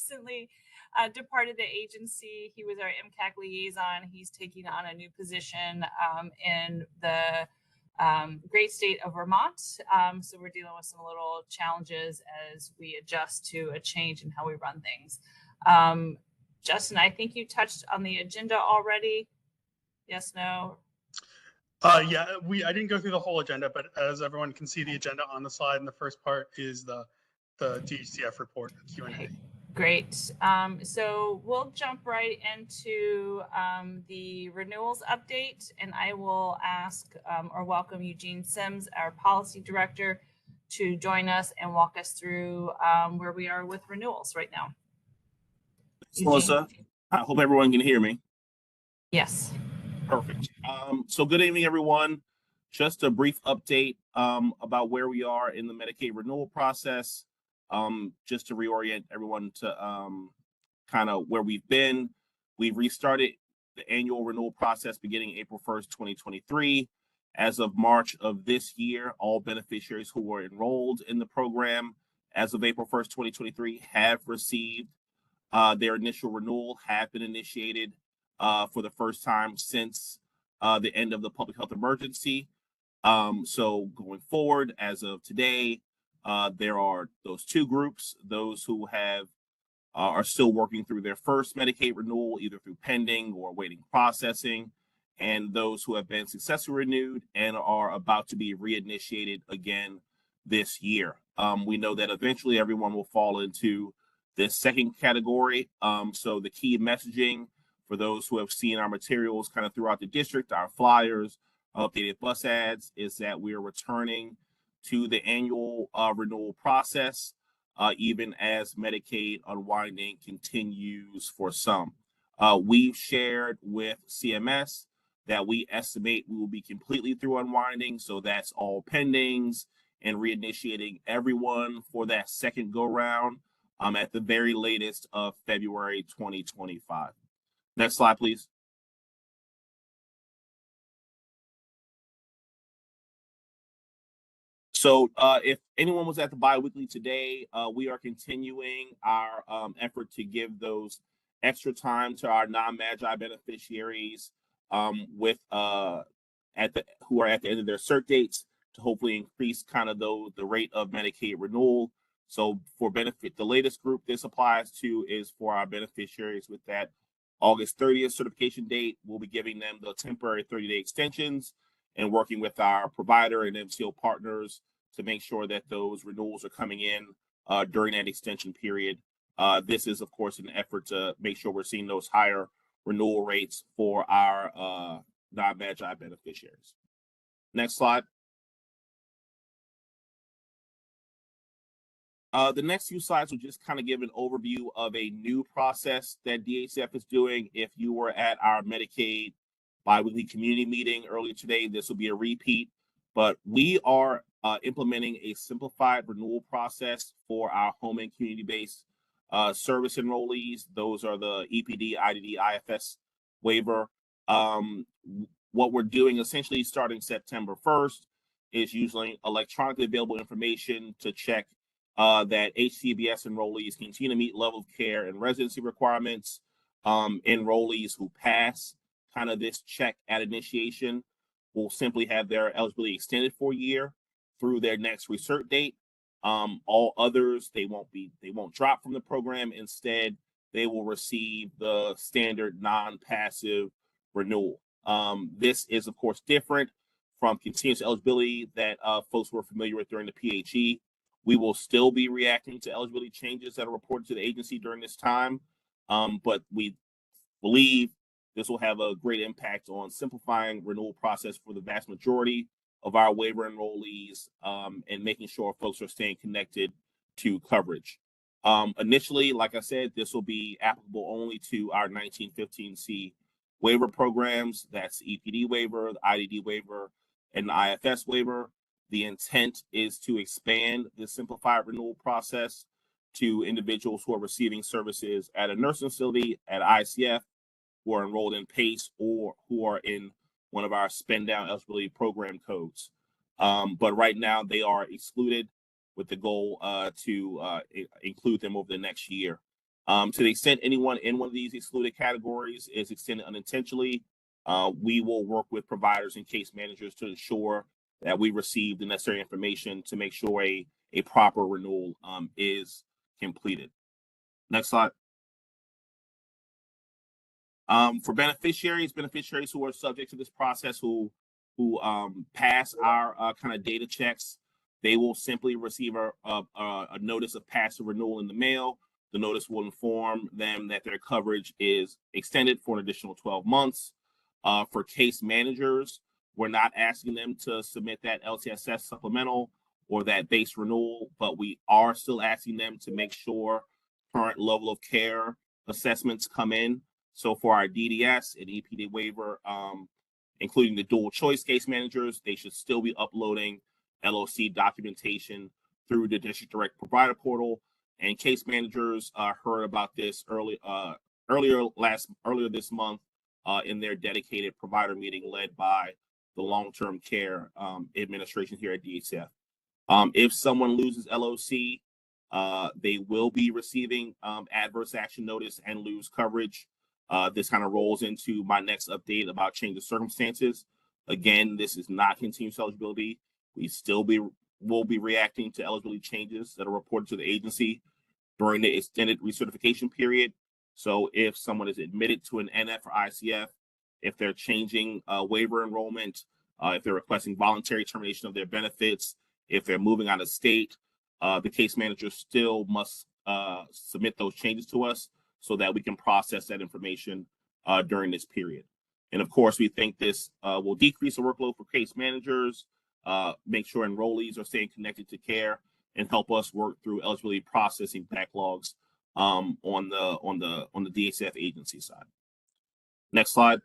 recently departed the agency. He was our MCAC liaison. He's taking on a new position in the great state of Vermont. So we're dealing with some little challenges as we adjust to a change in how we run things. Justin, I think you touched on the agenda already. Yes, no? Yeah, I didn't go through the whole agenda, but as everyone can see the agenda on the slide, and the first part is the DHCF report, Q&A. Okay, great. So we'll jump right into the renewals update, and I will ask or welcome Eugene Sims, our policy director, to join us and walk us through where we are with renewals right now. Melissa, I hope everyone can hear me. Yes. Perfect. So good evening, everyone. Just a brief update about where we are in the Medicaid renewal process. Just to reorient everyone to kind of where we've been. We've restarted the annual renewal process beginning April 1st, 2023. As of March of this year, all beneficiaries who were enrolled in the program as of April 1st, 2023 have received their initial renewal, have been initiated for the first time since the end of the public health emergency. So going forward, as of today, there are those two groups, those who are still working through their first Medicaid renewal, either through pending or waiting processing, and those who have been successfully renewed and are about to be reinitiated again this year. We know that eventually everyone will fall into this second category. So the key messaging for those who have seen our materials kind of throughout the district, our flyers, updated bus ads, is that we are returning to the annual renewal process, even as Medicaid unwinding continues for some. We've shared with CMS that we estimate we will be completely through unwinding, so that's all pendings and reinitiating everyone for that second go round at the very latest of February 2025. Next slide, please. So if anyone was at the biweekly today, we are continuing our effort to give those extra time to our non-Magi beneficiaries who are at the end of their cert dates to hopefully increase kind of the rate of Medicaid renewal. So for benefit, the latest group this applies to is for our beneficiaries with that August 30th certification date. We'll be giving them the temporary 30-day extensions and working with our provider and MCO partners to make sure that those renewals are coming in during that extension period. This is, of course, an effort to make sure we're seeing those higher renewal rates for our non-Magi beneficiaries. Next slide. The next few slides will just kind of give an overview of a new process that DHCF is doing. If you were at our Medicaid biweekly community meeting earlier today, this will be a repeat, but we are implementing a simplified renewal process for our home and community-based service enrollees. Those are the EPD, IDD, IFS waiver. What we're doing essentially starting September 1st is using electronically available information to check that HCBS enrollees continue to meet level of care and residency requirements. Enrollees who pass kind of this check at initiation will simply have their eligibility extended for a year through their next recert date. All others, they won't drop from the program. Instead, they will receive the standard non-passive renewal. This is, of course, different from continuous eligibility that folks were familiar with during the PHE. We will still be reacting to eligibility changes that are reported to the agency during this time, but we believe this will have a great impact on simplifying renewal process for the vast majority of our waiver enrollees and making sure folks are staying connected to coverage. Initially, like I said, this will be applicable only to our 1915C waiver programs. That's the EPD waiver, the IDD waiver, and the IFS waiver. The intent is to expand the simplified renewal process to individuals who are receiving services at a nursing facility, at ICF, who are enrolled in PACE, or who are in one of our spend down eligibility program codes. But right now they are excluded with the goal to include them over the next year. To the extent anyone in one of these excluded categories is extended unintentionally, we will work with providers and case managers to ensure that we receive the necessary information to make sure a proper renewal is completed. Next slide. For beneficiaries who are subject to this process, who pass our kind of data checks, they will simply receive a notice of passive renewal in the mail. The notice will inform them that their coverage is extended for an additional 12 months. For case managers, we're not asking them to submit that LTSS supplemental or that base renewal, but we are still asking them to make sure current level of care assessments come in. So for our DDS and EPD waiver, including the dual choice case managers, they should still be uploading LOC documentation through the District Direct Provider Portal. And case managers heard about this earlier this month in their dedicated provider meeting led by the Long-Term Care Administration here at DHCF. If someone loses LOC, they will be receiving adverse action notice and lose coverage. This kind of rolls into my next update about change of circumstances. Again, this is not continuous eligibility. We still will be reacting to eligibility changes that are reported to the agency during the extended recertification period. So if someone is admitted to an NF or ICF, if they're changing waiver enrollment, if they're requesting voluntary termination of their benefits, if they're moving out of state, the case manager still must submit those changes to us so that we can process that information during this period. And of course, we think this will decrease the workload for case managers, make sure enrollees are staying connected to care, and help us work through eligibility processing backlogs on the DHCF agency side. Next slide.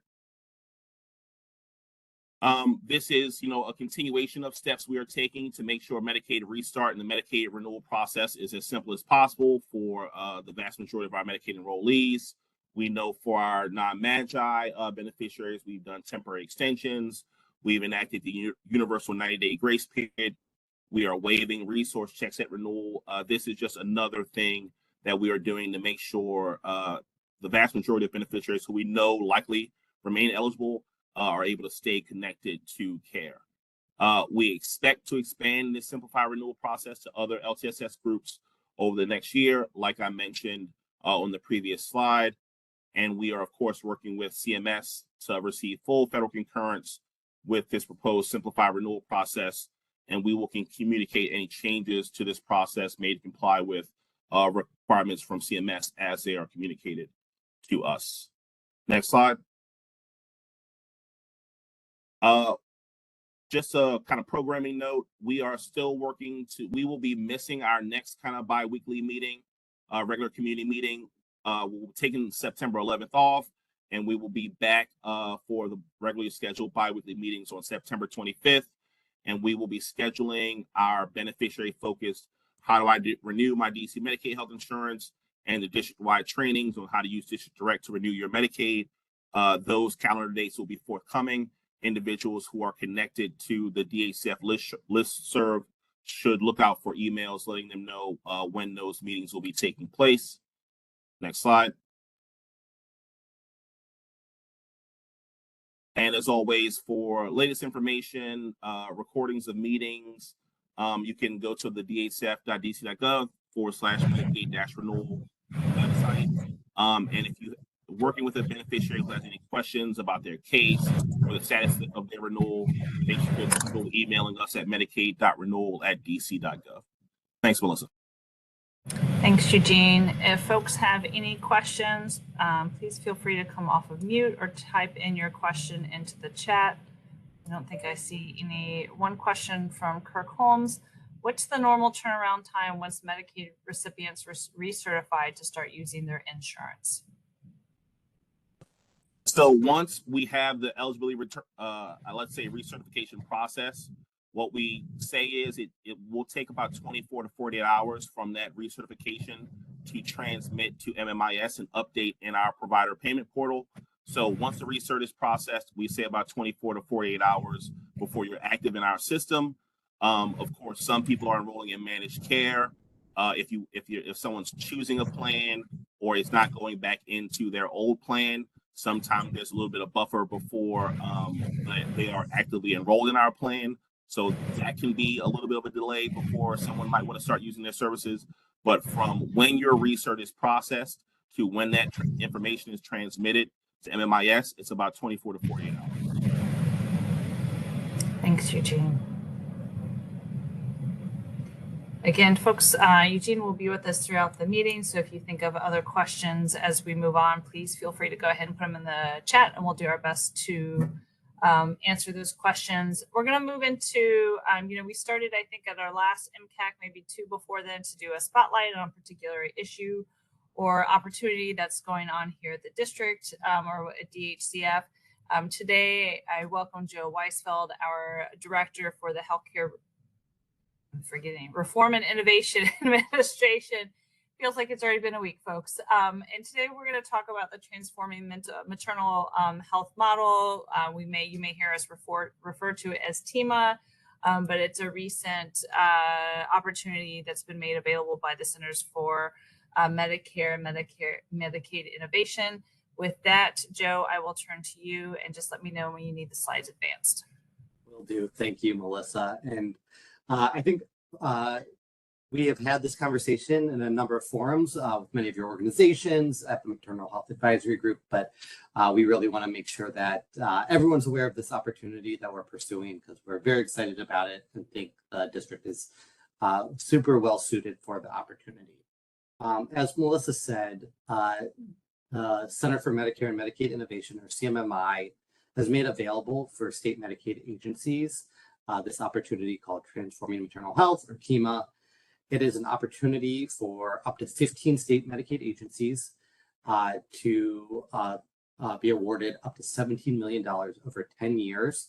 This is, a continuation of steps we are taking to make sure Medicaid restart and the Medicaid renewal process is as simple as possible for the vast majority of our Medicaid enrollees. We know for our non-Magi beneficiaries, we've done temporary extensions. We've enacted the universal 90-day grace period. We are waiving resource checks at renewal. This is just another thing that we are doing to make sure the vast majority of beneficiaries who we know likely remain eligible are able to stay connected to care. We expect to expand this simplified renewal process to other LTSS groups over the next year, like I mentioned on the previous slide. And we are, of course, working with CMS to receive full federal concurrence with this proposed simplified renewal process. And we will communicate any changes to this process made to comply with requirements from CMS as they are communicated to us. Next slide. Just a kind of programming note, we are still we will be missing our next kind of bi-weekly meeting, regular community meeting. We'll be taking September 11th off, and we will be back for the regularly scheduled bi-weekly meetings on September 25th. And we will be scheduling our beneficiary-focused how do I renew my DC Medicaid health insurance and the district-wide trainings on how to use District Direct to renew your Medicaid. Those calendar dates will be forthcoming. Individuals who are connected to the DHCF listserv should look out for emails letting them know when those meetings will be taking place. Next slide. And as always, for latest information, recordings of meetings, you can go to the dhcf.dc.gov/Medicaid-renewal website. And if you're working with a beneficiary who has any questions about their case or the status of their renewal, they should go emailing us at medicaid.renewal@dc.gov. Thanks, Melissa. Thanks, Eugene. If folks have any questions, please feel free to come off of mute or type in your question into the chat. I don't think I see one question from Kirk Holmes. What's the normal turnaround time once Medicaid recipients recertified to start using their insurance? So once we have the eligibility let's say recertification process, what we say is it will take about 24 to 48 hours from that recertification to transmit to MMIS and update in our provider payment portal. So once the recert is processed, we say about 24 to 48 hours before you're active in our system. Of course, some people are enrolling in managed care. If someone's choosing a plan or it's not going back into their old plan. Sometimes there's a little bit of buffer before they are actively enrolled in our plan. So that can be a little bit of a delay before someone might want to start using their services. But from when your research is processed to when that information is transmitted to MMIS, it's about 24 to 48 hours. Thanks, Eugene. Again, folks, Eugene will be with us throughout the meeting. So if you think of other questions as we move on, please feel free to go ahead and put them in the chat and we'll do our best to answer those questions. We're going to move into, we started, I think, at our last MCAC, maybe 2 before then, to do a spotlight on a particular issue or opportunity that's going on here at the district or at DHCF. Today, I welcome Joe Weisfeld, our director for the Healthcare Reform and Innovation Administration. Feels like it's already been a week, folks. And today we're going to talk about the transforming maternal health model. You may hear us refer to it as TMA, but it's a recent opportunity that's been made available by the Centers for Medicare and Medicaid Innovation. With that, Joe, I will turn to you and just let me know when you need the slides advanced. Will do. Thank you, Melissa. And I think we have had this conversation in a number of forums with many of your organizations at the Maternal Health Advisory Group, but we really want to make sure that everyone's aware of this opportunity that we're pursuing because we're very excited about it and think the district is super well suited for the opportunity. As Melissa said, Center for Medicare and Medicaid Innovation, or CMMI, has made available for state Medicaid agencies this opportunity called Transforming Maternal Health, or TMA. It is an opportunity for up to 15 state Medicaid agencies to be awarded up to $17 million over 10 years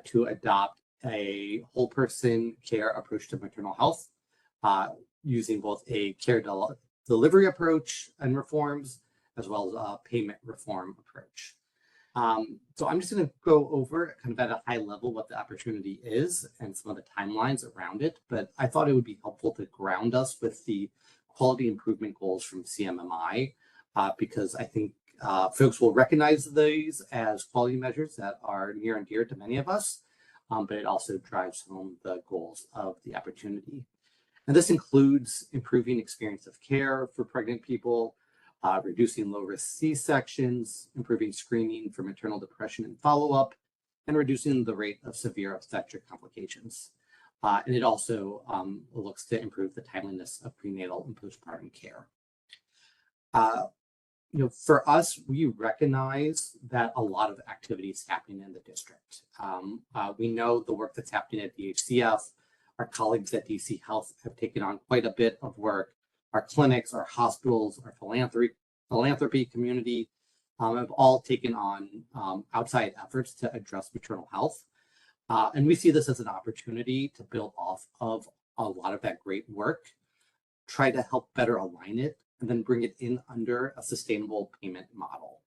to adopt a whole person care approach to maternal health, using both a care delivery approach and reforms, as well as a payment reform approach. So I'm just going to go over kind of at a high level what the opportunity is and some of the timelines around it, but I thought it would be helpful to ground us with the quality improvement goals from CMMI, because I think folks will recognize these as quality measures that are near and dear to many of us, but it also drives home the goals of the opportunity. And this includes improving experience of care for pregnant people, reducing low-risk C-sections, improving screening for maternal depression and follow-up, and reducing the rate of severe obstetric complications. And it also looks to improve the timeliness of prenatal and postpartum care. For us, we recognize that a lot of activity is happening in the district. We know the work that's happening at DHCF. Our colleagues at DC Health have taken on quite a bit of work. Our clinics, our hospitals, our philanthropy community have all taken on outside efforts to address maternal health. And we see this as an opportunity to build off of a lot of that great work, try to help better align it, and then bring it in under a sustainable payment model.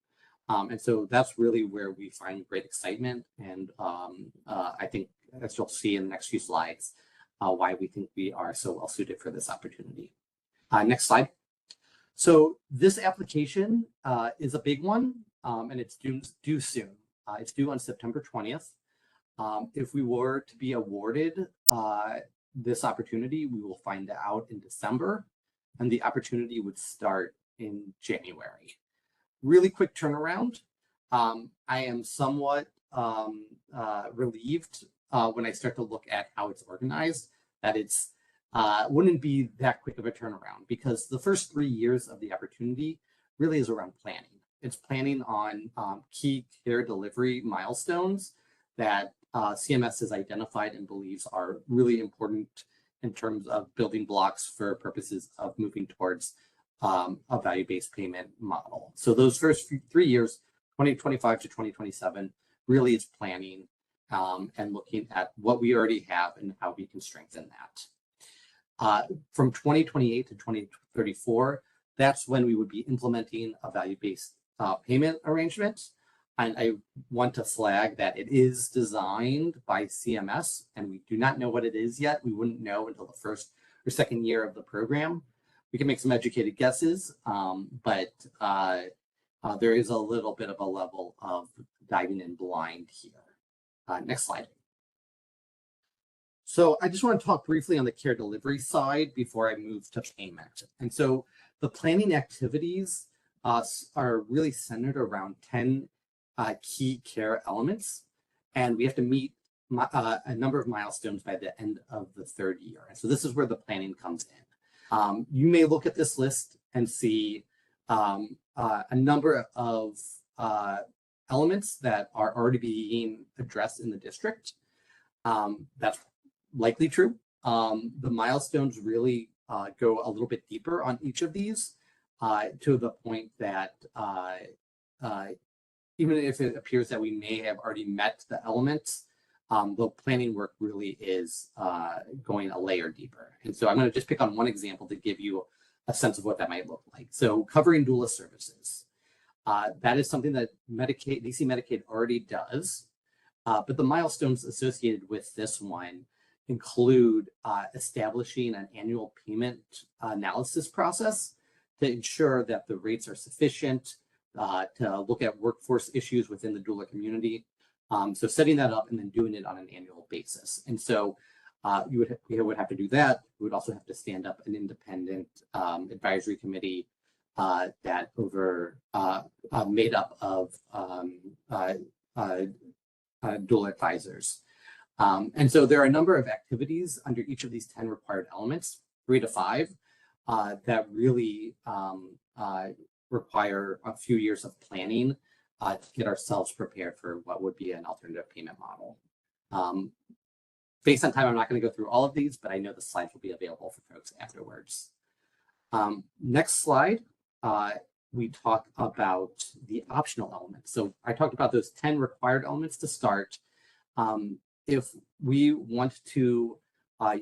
And so that's really where we find great excitement. And I think, as you'll see in the next few slides, why we think we are so well suited for this opportunity. Next slide. So this application is a big one, and it's due soon. It's due on September 20th. If we were to be awarded this opportunity, we will find out in December, and the opportunity would start in January. Really quick turnaround. I am somewhat relieved when I start to look at how it's organized, that it's wouldn't be that quick of a turnaround, because the first 3 years of the opportunity really is around planning. It's planning on key care delivery milestones that CMS has identified and believes are really important in terms of building blocks for purposes of moving towards a value-based payment model. So those first 3 years, 2025 to 2027, really is planning and looking at what we already have and how we can strengthen that. From 2028 to 2034, that's when we would be implementing a value-based payment arrangement. And I want to flag that it is designed by CMS, and we do not know what it is yet. We wouldn't know until the first or second year of the program. we can make some educated guesses, but there is a little bit of a level of diving in blind here. Next slide. So I just want to talk briefly on the care delivery side before I move to payment. And so the planning activities are really centered around 10 key care elements, and we have to meet a number of milestones by the end of the 3rd year. And so this is where the planning comes in. You may look at this list and see a number of elements that are already being addressed in the district. That's likely true. The milestones really go a little bit deeper on each of these to the point that even if it appears that we may have already met the elements, the planning work really is going a layer deeper. And so I'm going to just pick on one example to give you a sense of what that might look like. So covering doula services. That is something that Medicaid, DC Medicaid already does, but the milestones associated with this one include establishing an annual payment analysis process to ensure that the rates are sufficient, to look at workforce issues within the doula community. So setting that up and then doing it on an annual basis. And so you would have to do that. We would also have to stand up an independent advisory committee that made up of doula advisors. And so there are a number of activities under each of these 10 required elements, 3 to 5, that really require a few years of planning to get ourselves prepared for what would be an alternative payment model. Based on time, I'm not going to go through all of these, but I know the slides will be available for folks afterwards. Next slide, we talk about the optional elements. So I talked about those 10 required elements to start. If we want to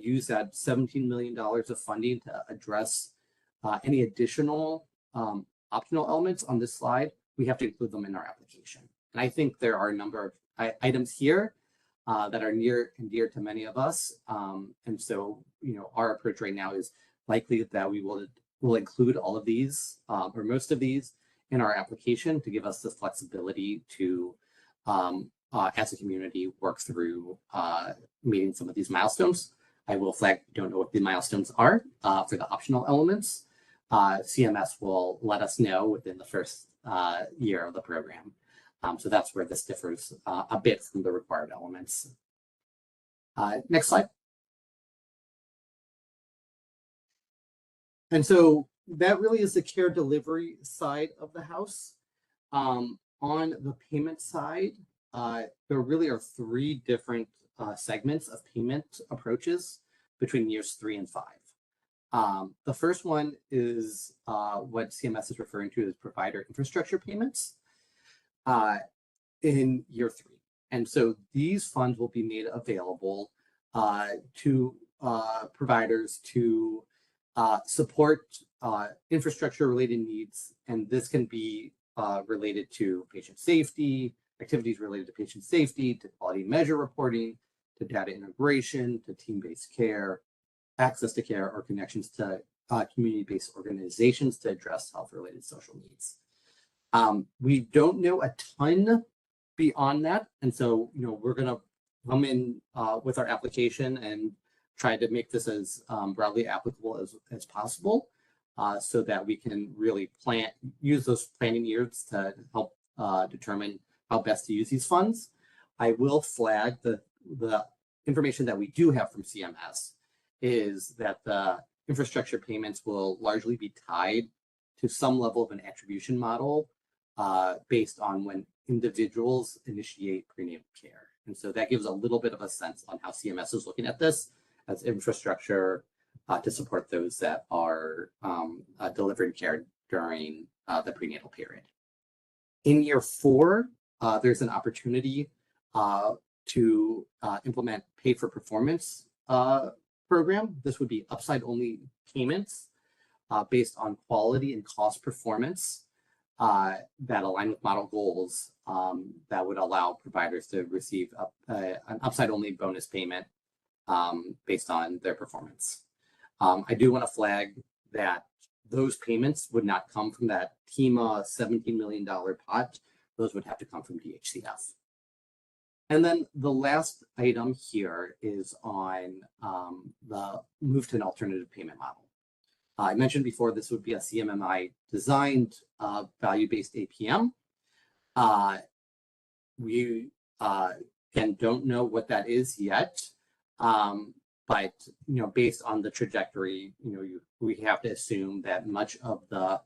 use that $17 million of funding to address any additional optional elements on this slide, we have to include them in our application. And I think there are a number of items here that are near and dear to many of us. And so, our approach right now is likely that we will include all of these or most of these in our application to give us the flexibility to, as a community, work through meeting some of these milestones. I will flag, don't know what the milestones are for the optional elements. CMS will let us know within the first year of the program. So that's where this differs a bit from the required elements. Next slide. And so that really is the care delivery side of the house. On the payment side, there really are 3 different segments of payment approaches between years 3 and 5. The first one is what CMS is referring to as provider infrastructure payments in year 3. And so these funds will be made available to providers to support infrastructure related needs. And this can be related to patient safety, activities related to patient safety, to quality measure reporting, to data integration, to team-based care, access to care, or connections to community-based organizations to address health-related social needs. We don't know a ton beyond that. And so, we're going to come in with our application and try to make this as broadly applicable as possible so that we can really use those planning years to help determine how best to use these funds. I will flag the information that we do have from CMS is that the infrastructure payments will largely be tied to some level of an attribution model based on when individuals initiate prenatal care. And so that gives a little bit of a sense on how CMS is looking at this as infrastructure to support those that are delivering care during the prenatal period. In year 4, there's an opportunity to implement pay for performance program. This would be upside only payments based on quality and cost performance that align with model goals that would allow providers to receive an upside only bonus payment based on their performance. I do want to flag that those payments would not come from that TEMA $17 million pot. Those would have to come from DHCF. And then the last item here is on the move to an alternative payment model. I mentioned before this would be a CMMI designed value-based APM. We again don't know what that is yet, but based on the trajectory, we have to assume that much of the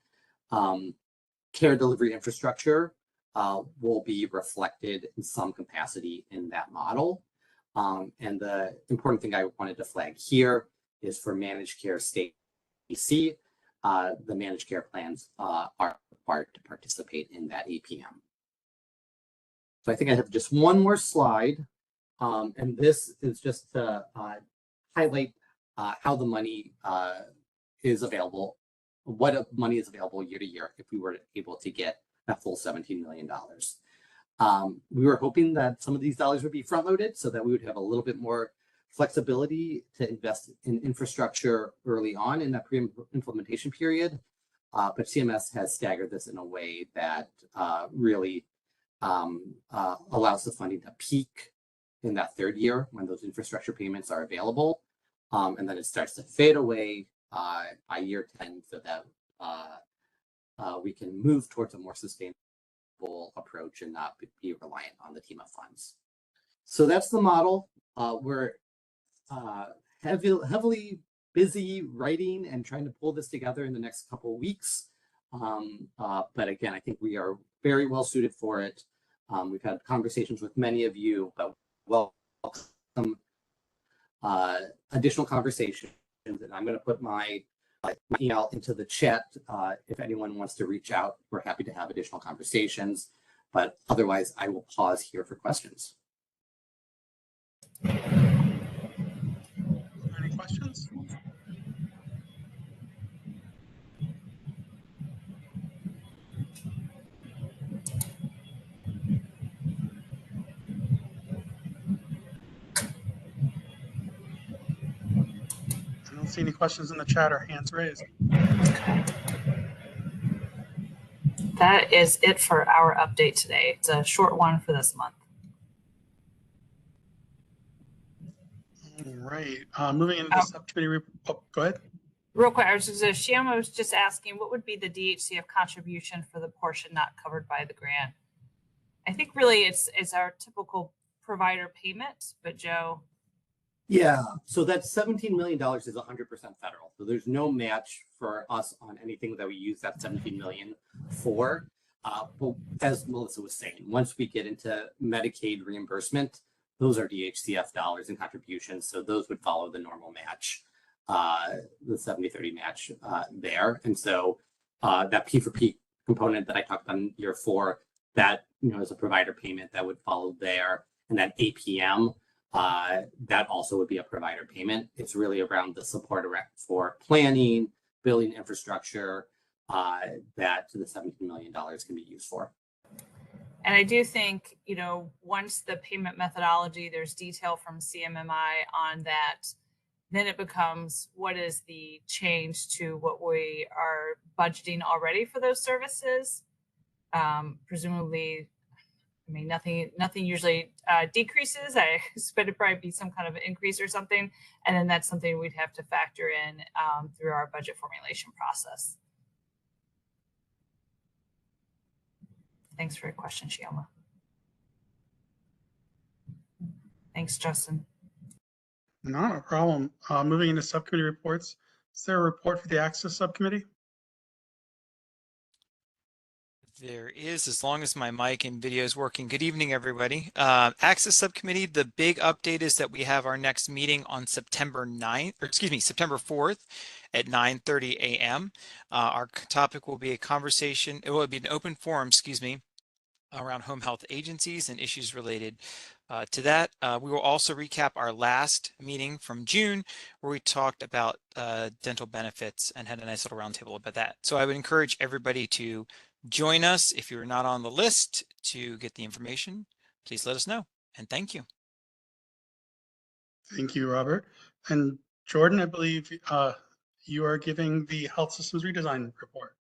care delivery infrastructure will be reflected in some capacity in that model. And the important thing I wanted to flag here is for managed care state AC, the managed care plans are required to participate in that APM. So I think I have just one more slide, and this is just to highlight how the money is available, what money is available year to year if we were able to get that full $17 million. We were hoping that some of these dollars would be front loaded so that we would have a little bit more flexibility to invest in infrastructure early on in that pre-implementation period. But CMS has staggered this in a way that really allows the funding to peak in that third year when those infrastructure payments are available. And then it starts to fade away by year 10 so that we can move towards a more sustainable approach and not be reliant on the TEMA funds. So that's the model. We're heavily busy writing and trying to pull this together in the next couple of weeks. But again, I think we are very well suited for it. We've had conversations with many of you, but welcome additional conversations. And I'm going to put my email into the chat. If anyone wants to reach out, we're happy to have additional conversations. But otherwise, I will pause here for questions. Any questions? I don't see any questions in the chat or hands raised. That is it for our update today. It's a short one for this month. All right. Moving into the subcommittee. Oh, go ahead. Real quick, Shiama was just asking, what would be the DHCF contribution for the portion not covered by the grant? I think really it's our typical provider payment, but Joe. Yeah, so that $17 million is 100% federal. So there's no match for us on anything that we use that $17 million for. But as Melissa was saying, once we get into Medicaid reimbursement, those are DHCF dollars and contributions. So those would follow the normal match, the 70-30 match there. And so that P for P component that I talked about in year 4, that is a provider payment that would follow there. And that APM, that also would be a provider payment. It's really around the support for planning, building infrastructure that the $17 million can be used for. And I do think, once the payment methodology, there's detail from CMMI on that, then it becomes what is the change to what we are budgeting already for those services. Presumably, I mean, nothing usually decreases. I expect it'd probably be some kind of an increase or something. And then that's something we'd have to factor in through our budget formulation process. Thanks for your question, Shioma. Thanks, Justin. Not a problem. Moving into subcommittee reports. Is there a report for the Access Subcommittee? There is, as long as my mic and video is working. Good evening, everybody. Access Subcommittee, the big update is that we have our next meeting on September 4th at 9:30 a.m. Our topic will be a conversation, it will be an open forum, around home health agencies and issues related to that. We will also recap our last meeting from June where we talked about dental benefits and had a nice little roundtable about that. So I would encourage everybody to join us. If you're not on the list to get the information, please let us know. And thank you. Thank you, Robert. And Jordan, I believe you are giving the health systems redesign report.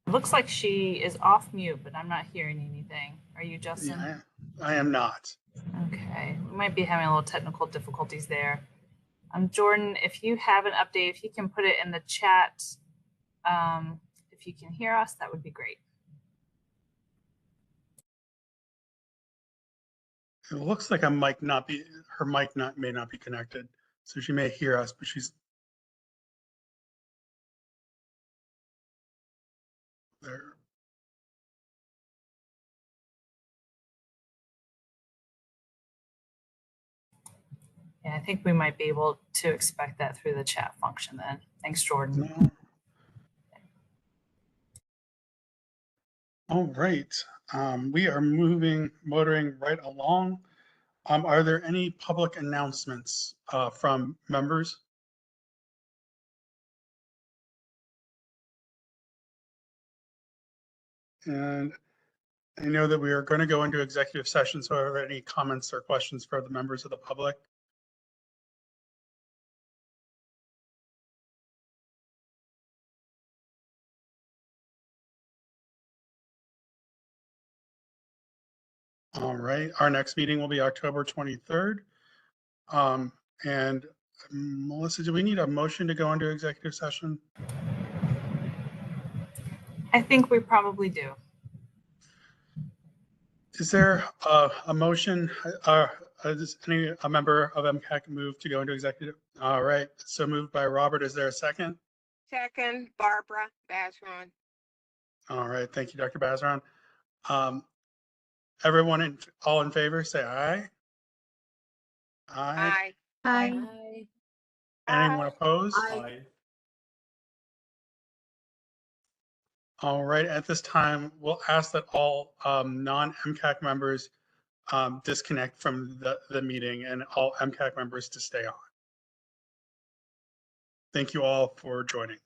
It looks like she is off mute, but I'm not hearing anything. Are you, Justin? Yeah, I am not. Okay, we might be having a little technical difficulties there. Jordan, if you have an update, if you can put it in the chat, if you can hear us, that would be great. It looks like her mic may not be connected, so she may hear us, but she's there. Yeah, I think we might be able to expect that through the chat function then. Thanks, Jordan. No. All right, we are motoring right along. Are there any public announcements from members? And I know that we are going to go into executive session, so are there any comments or questions for the members of the public? All right, our next meeting will be October 23rd. And Melissa, do we need a motion to go into executive session? I think we probably do. Is there a motion? Does a member of MCAC move to go into executive? All right, so moved by Robert. Is there a second? Second, Barbara Bazron. All right, thank you, Dr. Bazron. Everyone all in favor, say aye. Aye. Aye. Anyone opposed? Aye. All right, at this time, we'll ask that all non-MCAC members disconnect from the meeting and all MCAC members to stay on. Thank you all for joining.